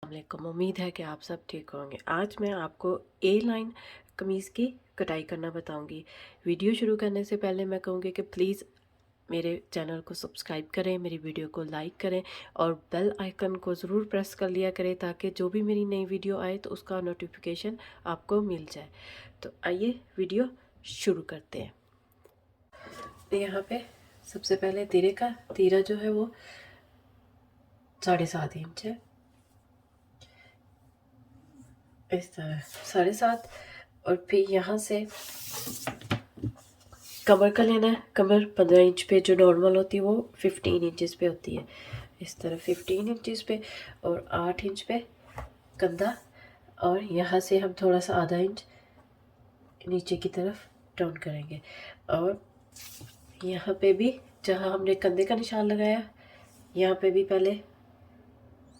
वालेकुम। उम्मीद है कि आप सब ठीक होंगे। आज मैं आपको ए लाइन कमीज़ की कटाई करना बताऊंगी। वीडियो शुरू करने से पहले मैं कहूँगी कि प्लीज़ मेरे चैनल को सब्सक्राइब करें, मेरी वीडियो को लाइक करें और बेल आइकन को ज़रूर प्रेस कर लिया करें ताकि जो भी मेरी नई वीडियो आए तो उसका नोटिफिकेशन आपको मिल जाए। तो आइए वीडियो शुरू करते हैं। यहाँ पे सबसे पहले तीरा जो है वो 7.5 इंच है, इस तरह 7.5। और फिर यहाँ से कमर का लेना है। कमर 15 इंच पे जो नॉर्मल होती है वो 15 इंचज़ पे होती है, इस तरह 15 इंचज़ पे। और 8 इंच पे कंधा, और यहाँ से हम थोड़ा सा आधा इंच नीचे की तरफ डाउन करेंगे। और यहाँ पे भी जहाँ हमने कंधे का निशान लगाया, यहाँ पे भी पहले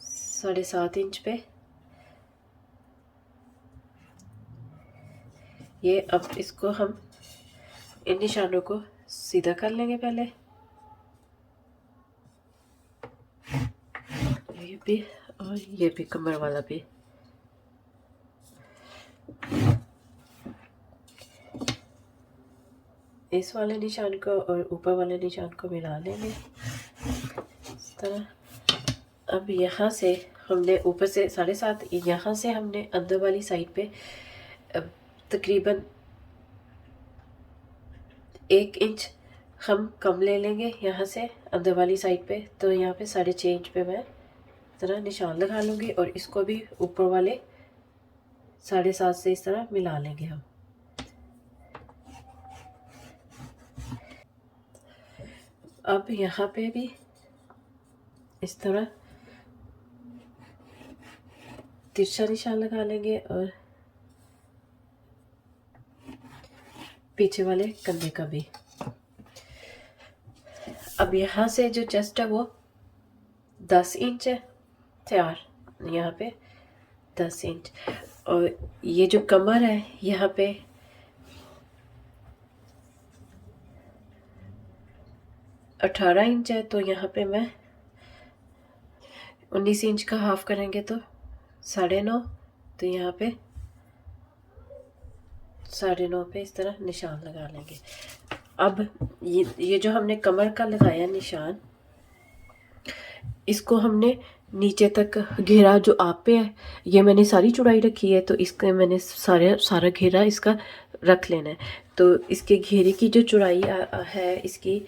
7.5 इंच पे ये। अब इसको हम इन निशानों को सीधा कर लेंगे पहले, ये भी और ये भी कमर वाला भी। इस वाले निशान को और ऊपर वाले निशान को मिला लेंगे इस तरह। अब यहाँ से हमने ऊपर से 7.5, यहाँ से हमने अंदर वाली साइड पे तकरीबन 1 इंच हम कम ले लेंगे यहाँ से अंदर वाली साइड पे। तो यहाँ पे 6.5 इंच पे मैं इस तरह निशान लगा लूँगी और इसको भी ऊपर वाले 7.5 से इस तरह मिला लेंगे हम। अब यहाँ पे भी इस तरह तिरछा निशान लगा लेंगे और पीछे वाले कंधे का भी। अब यहाँ से जो चेस्ट है वो 10 इंच है तैयार, यहाँ पे 10 इंच। और ये जो कमर है यहाँ पे 18 इंच है, तो यहाँ पे मैं 19 इंच का हाफ करेंगे तो 9.5। तो यहाँ पे 9.5 पे इस तरह निशान लगा लेंगे। अब ये जो हमने कमर का लगाया निशान, इसको हमने नीचे तक घेरा जो आप पे है, ये मैंने सारी चौड़ाई रखी है, तो इसका मैंने सारा घेरा इसका रख लेना है। तो इसके घेरे की जो चौड़ाई है इसकी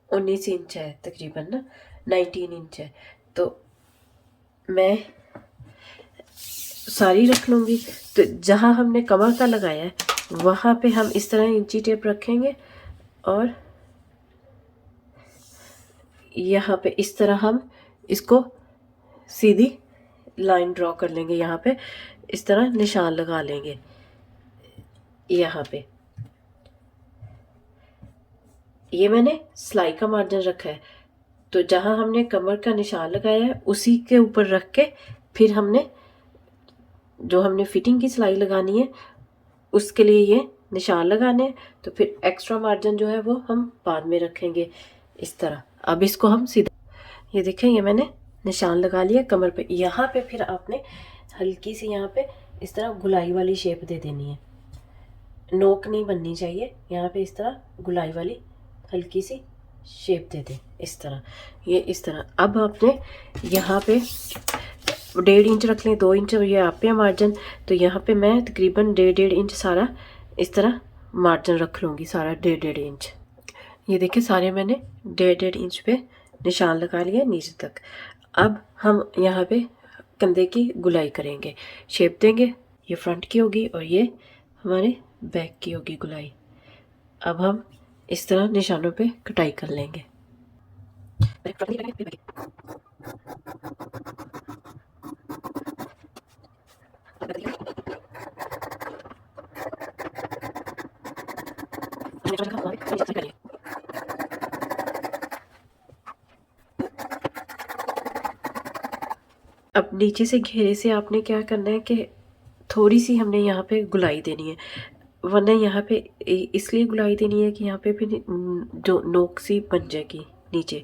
19 इंच है तकरीबन ना, 19 इंच है। तो मैं सारी रख लूँगी। तो जहाँ हमने कमर का लगाया है वहाँ पे हम इस तरह इंची टेप रखेंगे और यहाँ पे इस तरह हम इसको सीधी लाइन ड्रॉ कर लेंगे। यहाँ पे इस तरह निशान लगा लेंगे यहाँ पे। ये मैंने सिलाई का मार्जिन रखा है, तो जहाँ हमने कमर का निशान लगाया है उसी के ऊपर रख के फिर हमने जो हमने फिटिंग की सिलाई लगानी है उसके लिए ये निशान लगाने हैं। तो फिर एक्स्ट्रा मार्जिन जो है वो हम बाद में रखेंगे इस तरह। अब इसको हम सीधा, ये देखें ये मैंने निशान लगा लिया कमर पे। यहाँ पे फिर आपने हल्की सी यहाँ पे इस तरह गुलाई वाली शेप दे देनी है, नोक नहीं बननी चाहिए। यहाँ पे इस तरह गुलाई वाली हल्की सी शेप दे दें इस तरह, ये इस तरह। अब आपने यहाँ पे 1.5 इंच रख लें, 2 इंच ये आप पे मार्जिन। तो यहाँ पे मैं तकरीबन 1.5 इंच सारा इस तरह मार्जिन रख लूँगी, सारा 1.5 इंच। ये देखिए सारे मैंने 1.5 इंच पे निशान लगा लिया नीचे तक। अब हम यहाँ पे कंधे की गुलाई करेंगे, शेप देंगे। ये फ्रंट की होगी और ये हमारे बैक की होगी गुलाई। अब हम इस तरह निशानों पे कटाई कर लेंगे। अब नीचे से घेरे से आपने क्या करना है कि थोड़ी सी हमने यहाँ पे गुलाई देनी है, वरना यहाँ पे इसलिए गुलाई देनी है कि यहाँ पे फिर जो नोक सी बन जाएगी नीचे।